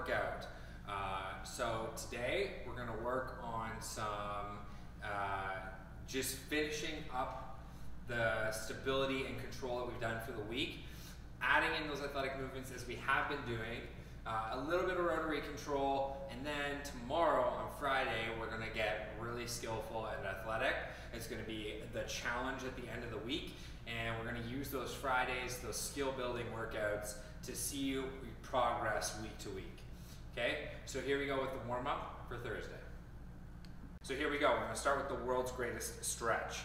workout. So today we're going to work on some just finishing up the stability and control that we've done for the week, adding in those athletic movements as we have been doing, a little bit of rotary control, and then tomorrow on Friday we're going to get really skillful and athletic. It's going to be the challenge at the end of the week, and we're going to use those Fridays, those skill building workouts, to see you progress week to week. Okay, so here we go with the warm up for Thursday. So here we go, we're going to start with the world's greatest stretch.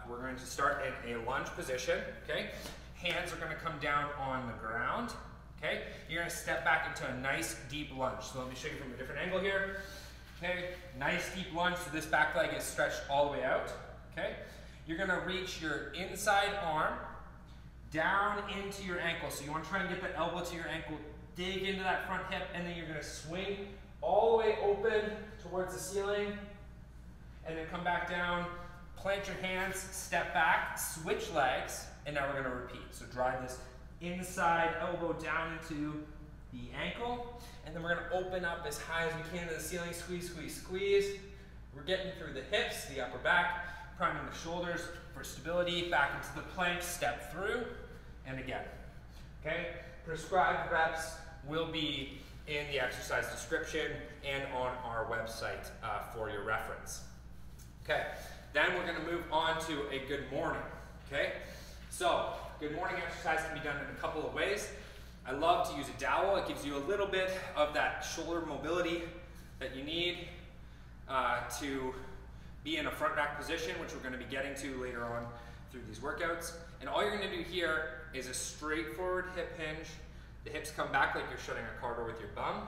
We're going to start in a lunge position, okay? Hands are going to come down on the ground, okay? You're going to step back into a nice deep lunge. So let me show you from a different angle here. Okay, nice deep lunge, so this back leg is stretched all the way out, okay? You're going to reach your inside arm down into your ankle. So you want to try and get the elbow to your ankle, dig into that front hip, and then you're going to swing all the way open towards the ceiling, and then come back down, plant your hands, step back, switch legs, and now we're going to repeat. So drive this inside elbow down into the ankle, and then we're going to open up as high as we can to the ceiling, squeeze, squeeze, squeeze. We're getting through the hips, the upper back, priming the shoulders for stability, back into the plank, step through, and again. Okay, prescribed reps will be in the exercise description and on our website for your reference. Okay, then we're going to move on to a good morning. Okay, so good morning exercise can be done in a couple of ways. I love to use a dowel. It gives you a little bit of that shoulder mobility that you need to be in a front rack position, which we're going to be getting to later on through these workouts. And all you're going to do here is a straightforward hip hinge. The hips come back like you're shutting a car door with your bum.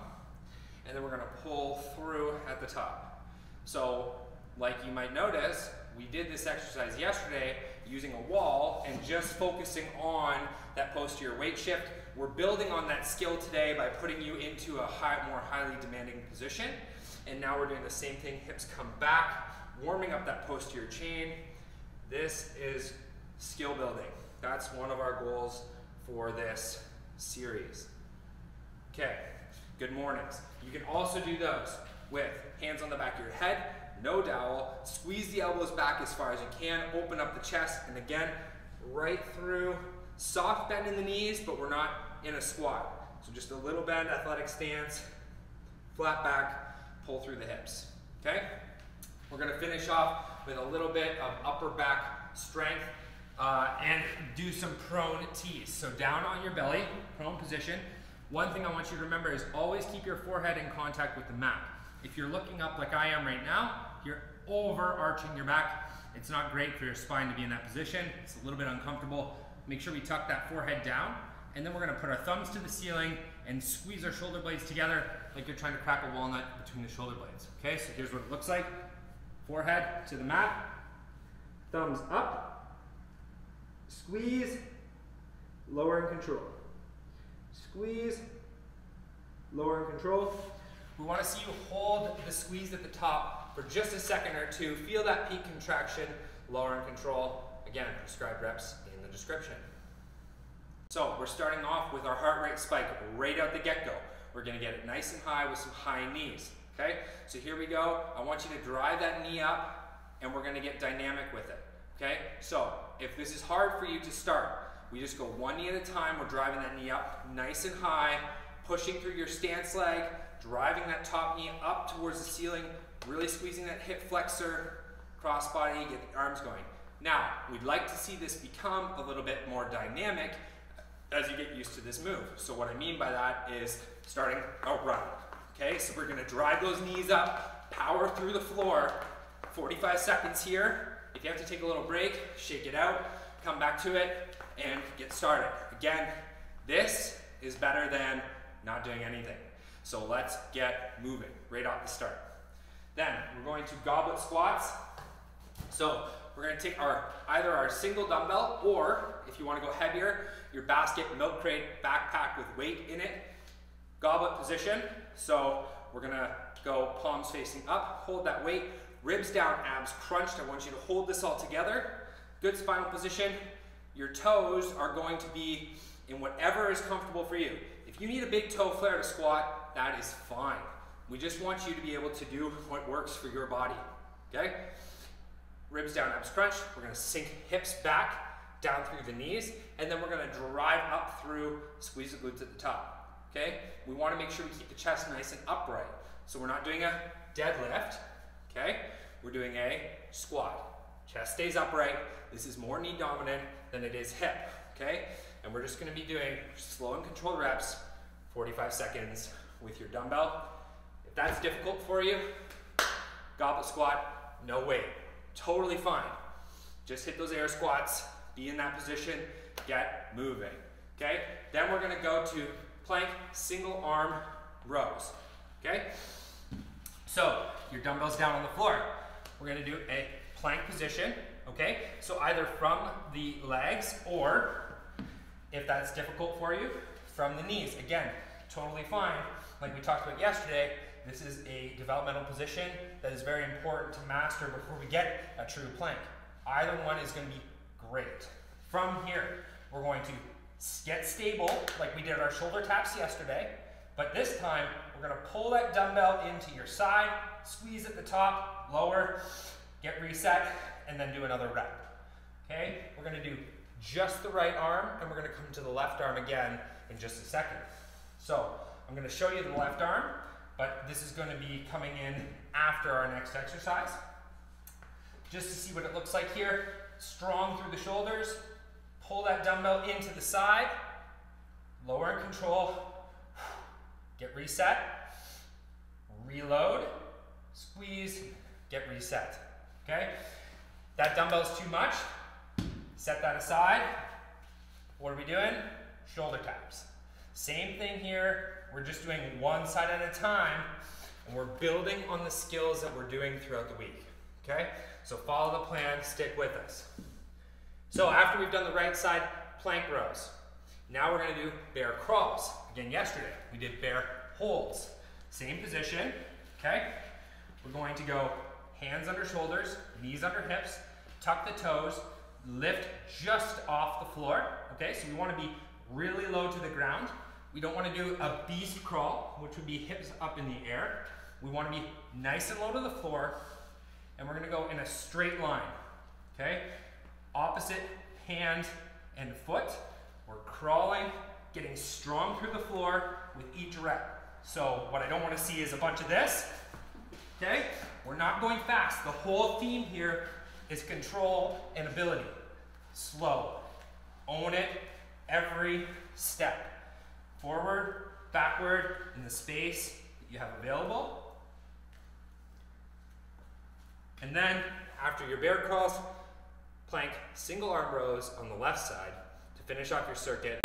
And then we're going to pull through at the top. So like you might notice, we did this exercise yesterday using a wall and just focusing on that posterior weight shift. We're building on that skill today by putting you into a more highly demanding position. And now we're doing the same thing, hips come back, warming up that posterior chain. This is skill building. That's one of our goals for this series. Okay, good mornings. You can also do those with hands on the back of your head, no dowel, squeeze the elbows back as far as you can, open up the chest, and again, right through, soft bend in the knees, but we're not in a squat. So just a little bend, athletic stance, flat back, pull through the hips, okay? We're gonna finish off with a little bit of upper back strength and do some prone tees. So down on your belly, prone position. One thing I want you to remember is always keep your forehead in contact with the mat. If you're looking up like I am right now, you're overarching your back. It's not great for your spine to be in that position. It's a little bit uncomfortable. Make sure we tuck that forehead down, and then we're gonna put our thumbs to the ceiling and squeeze our shoulder blades together like you're trying to crack a walnut between the shoulder blades. Okay, so here's what it looks like. Forehead to the mat, thumbs up, squeeze, lower and control. Squeeze, lower and control. We want to see you hold the squeeze at the top for just a second or two. Feel that peak contraction, lower and control. Again, prescribed reps in the description. So we're starting off with our heart rate spike right out the get-go. We're going to get it nice and high with some high knees. Okay, so here we go. I want you to drive that knee up, and we're going to get dynamic with it. Okay, so if this is hard for you to start, we just go one knee at a time. We're driving that knee up nice and high, pushing through your stance leg, driving that top knee up towards the ceiling, really squeezing that hip flexor, cross body, get the arms going. Now, we'd like to see this become a little bit more dynamic as you get used to this move. So what I mean by that is starting a run. Okay, so we're gonna drive those knees up, power through the floor, 45 seconds here. If you have to take a little break, shake it out, come back to it, and get started. Again, this is better than not doing anything. So let's get moving right off the start. Then we're going to goblet squats. So we're going to take either our single dumbbell, or if you want to go heavier, your basket, milk crate, backpack with weight in it. Goblet position. So we're going to go palms facing up, hold that weight, ribs down, abs crunched. I want you to hold this all together. Good spinal position. Your toes are going to be in whatever is comfortable for you. If you need a big toe flare to squat, that is fine. We just want you to be able to do what works for your body, okay? Ribs down, abs crunch. We're gonna sink hips back, down through the knees, and then we're gonna drive up through, squeeze the glutes at the top, okay? We wanna make sure we keep the chest nice and upright. So we're not doing a deadlift, okay? We're doing a squat. Chest stays upright. This is more knee dominant than it is hip, okay? And we're just gonna be doing slow and controlled reps, 45 seconds with your dumbbell. If that's difficult for you, goblet squat, no weight. Totally fine. Just hit those air squats, be in that position, get moving, okay? Then we're gonna go to plank single arm rows, okay? So your dumbbell's down on the floor. We're gonna do a plank position, okay? So either from the legs or, if that's difficult for you, from the knees. Again, totally fine. Like we talked about yesterday, this is a developmental position that is very important to master before we get a true plank. Either one is going to be great. From here, we're going to get stable like we did our shoulder taps yesterday, but this time we're going to pull that dumbbell into your side, squeeze at the top, lower, get reset, and then do another rep. Okay? We're going to do just the right arm, and we're going to come to the left arm again in just a second. So I'm going to show you the left arm, but this is going to be coming in after our next exercise. Just to see what it looks like here, strong through the shoulders, pull that dumbbell into the side, lower and control, get reset, reload, squeeze, get reset, okay? That dumbbell's too much, set that aside. What are we doing? Shoulder taps. Same thing here, we're just doing one side at a time, and we're building on the skills that we're doing throughout the week, okay? So follow the plan, stick with us. So after we've done the right side plank rows, now we're gonna do bear crawls. Again, yesterday, we did bear holds. Same position, okay? We're going to go hands under shoulders, knees under hips, tuck the toes, lift just off the floor, okay? So we wanna be really low to the ground. We don't want to do a beast crawl, which would be hips up in the air. We want to be nice and low to the floor, and we're going to go in a straight line, okay? Opposite hand and foot. We're crawling, getting strong through the floor with each rep. So what I don't want to see is a bunch of this, okay? We're not going fast. The whole theme here is control and ability. Slow. Own it every step. Forward, backward, in the space that you have available. And then, after your bear crawls, plank single arm rows on the left side to finish off your circuit.